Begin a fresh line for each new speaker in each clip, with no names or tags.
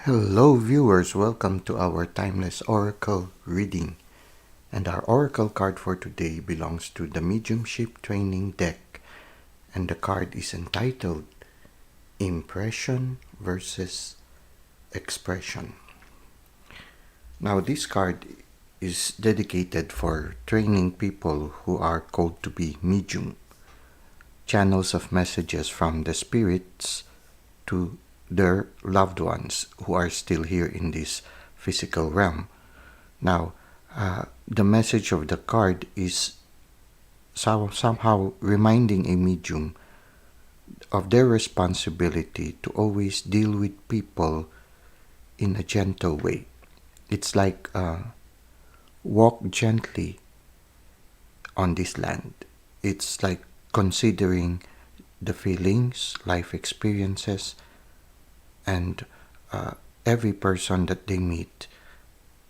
Hello, viewers. Welcome to our timeless oracle reading. And our oracle card for today belongs to the Mediumship training deck. And the card is entitled Impression versus Expression. Now, this card is dedicated for training people who are called to be medium, channels of messages from the spirits to their loved ones who are still here in this physical realm. Now, the message of the card is somehow reminding a medium of their responsibility to always deal with people in a gentle way. It's like walk gently on this land. It's like considering the feelings, life experiences, and every person that they meet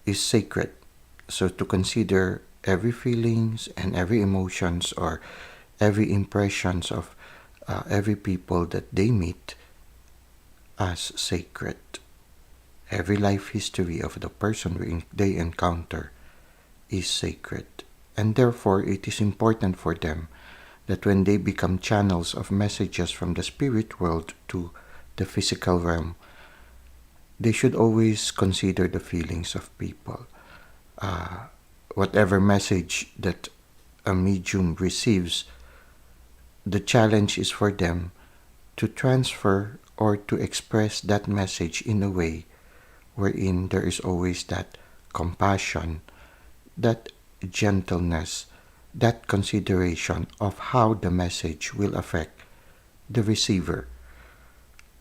is sacred. So to consider every feelings and every emotions or every impressions of every people that they meet as sacred. Every life history of the person they encounter is sacred. And therefore it is important for them that when they become channels of messages from the spirit world to the physical realm, they should always consider the feelings of people. Whatever message that a medium receives, the challenge is for them to transfer or to express that message in a way wherein there is always that compassion, that gentleness, that consideration of how the message will affect the receiver.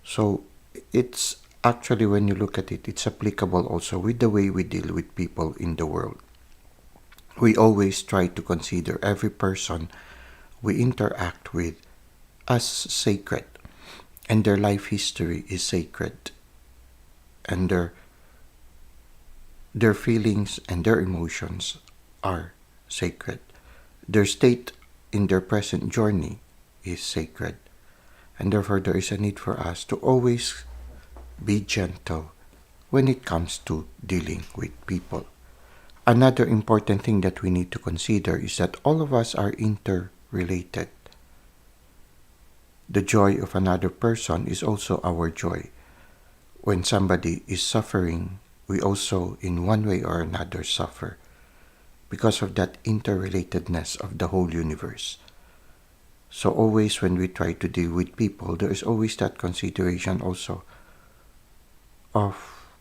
So it's actually, when you look at it, it's applicable also with the way we deal with people in the world. We always try to consider every person we interact with as sacred, and their life history is sacred, and their feelings and their emotions are sacred. Their state in their present journey is sacred, and therefore there is a need for us to always be gentle when it comes to dealing with people. Another important thing that we need to consider is that all of us are interrelated. The joy of another person is also our joy. When somebody is suffering, we also in one way or another suffer because of that interrelatedness of the whole universe. So always when we try to deal with people, there is always that consideration also of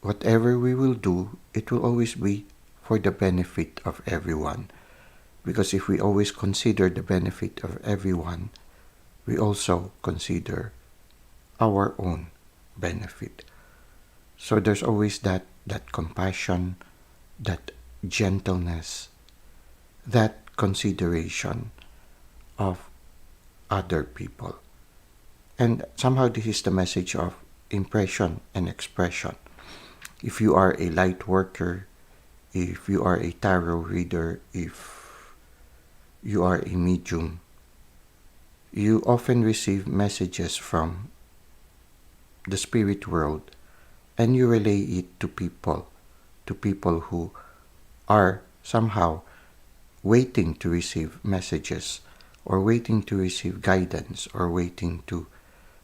whatever we will do, it will always be for the benefit of everyone. Because if we always consider the benefit of everyone, we also consider our own benefit. So there's always that compassion, that gentleness, that consideration of other people. And somehow this is the message of impression and expression. If you are a light worker, if you are a tarot reader, if you are a medium, you often receive messages from the spirit world, and you relay it to people who are somehow waiting to receive messages, or waiting to receive guidance, or waiting to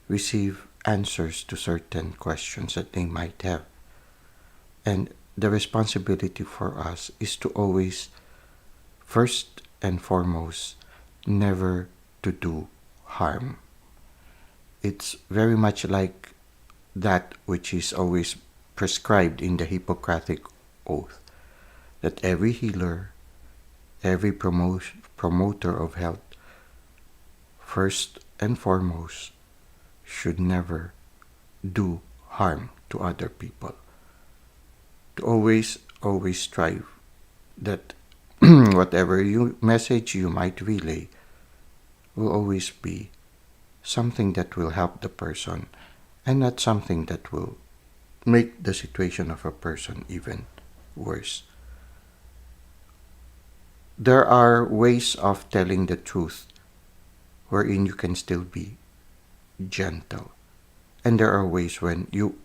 receive answers to certain questions that they might have. And the responsibility for us is to always, first and foremost, never to do harm. It's very much like that which is always prescribed in the Hippocratic Oath, that every healer, every promoter of health, first and foremost, should never do harm to other people. To always strive that whatever message you might relay will always be something that will help the person, and not something that will make the situation of a person even worse. There are ways of telling the truth wherein you can still be gentle. And there are ways when you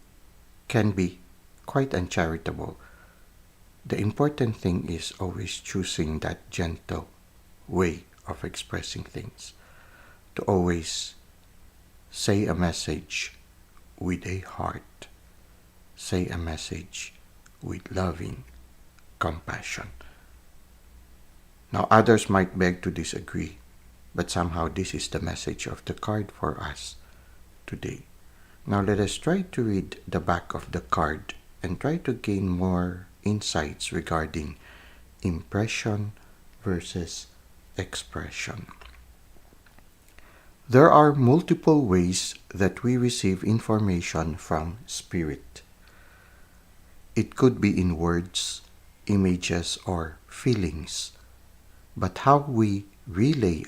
can be quite uncharitable. The important thing is always choosing that gentle way of expressing things, to always say a message with a heart, say a message with loving compassion. Now, others might beg to disagree, but somehow this is the message of the card for us today. Now, let us try to read the back of the card and try to gain more insights regarding impression versus expression. There are multiple ways that we receive information from spirit. It could be in words, images, or feelings. But how we relay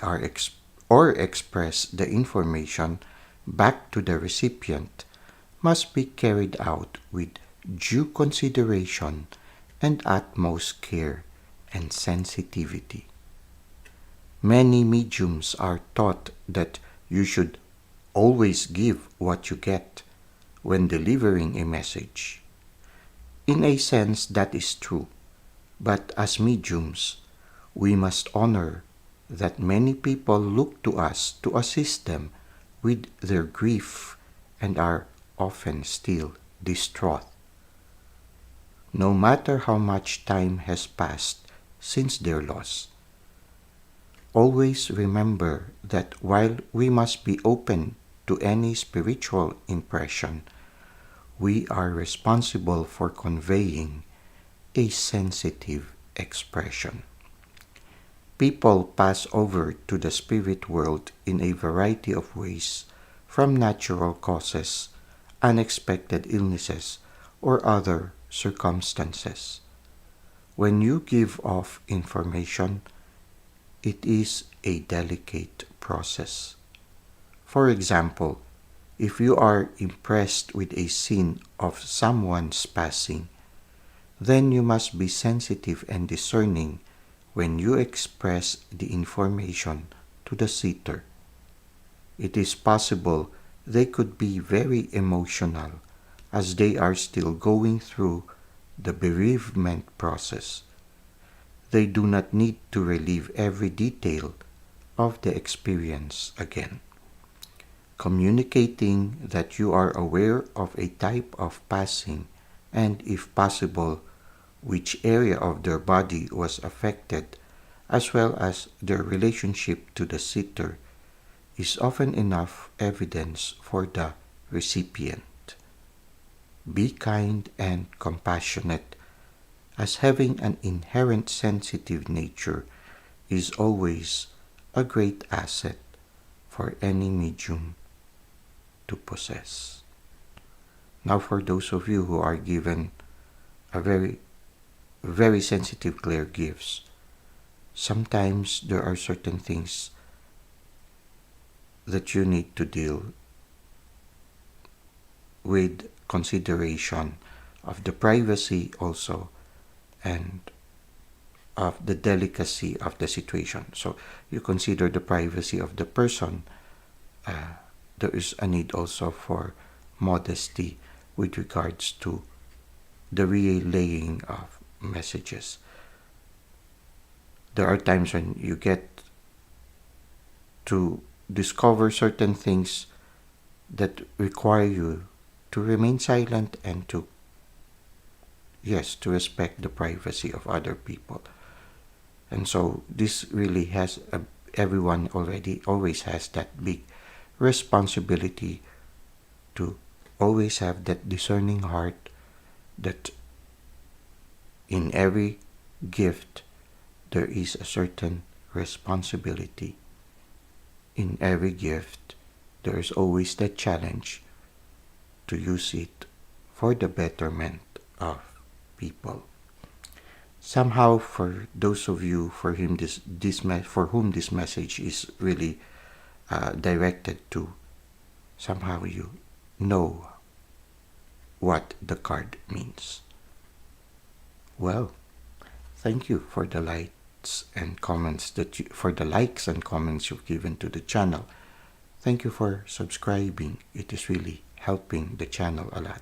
or express the information back to the recipient must be carried out with due consideration and utmost care and sensitivity. Many mediums are taught that you should always give what you get when delivering a message. In a sense, that is true, but as mediums, we must honor that many people look to us to assist them with their grief and are often still distraught. No matter how much time has passed since their loss, always remember that while we must be open to any spiritual impression, we are responsible for conveying a sensitive expression. People pass over to the spirit world in a variety of ways, from natural causes, unexpected illnesses, or other circumstances. When you give off information, it is a delicate process. For example, if you are impressed with a scene of someone's passing, then you must be sensitive and discerning when you express the information to the seeker. It is possible they could be very emotional as they are still going through the bereavement process. They do not need to relive every detail of the experience again. Communicating that you are aware of a type of passing and, if possible, which area of their body was affected, as well as their relationship to the seeker, is often enough evidence for the recipient. Be kind and compassionate, as having an inherent sensitive nature is always a great asset for any medium to possess. Now, for those of you who are given a very sensitive clear gifts, sometimes there are certain things that you need to deal with consideration of the privacy also and of the delicacy of the situation. So you consider the privacy of the person. There is a need also for modesty with regards to the relaying of messages. There are times when you get to discover certain things that require you to remain silent and to respect the privacy of other people. And so this really has everyone always has that big responsibility to always have that discerning heart, that in every gift there is a certain responsibility. In every gift there is always that challenge to use it for the betterment of people. Somehow, for those of you for whom this message is really directed to, somehow you know what the card means. Well, thank you for the likes and comments you've given to the channel. Thank you for subscribing. It is really helping the channel a lot.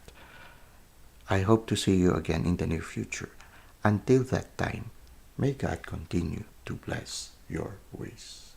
I hope to see you again in the near future. Until that time, may God continue to bless your ways.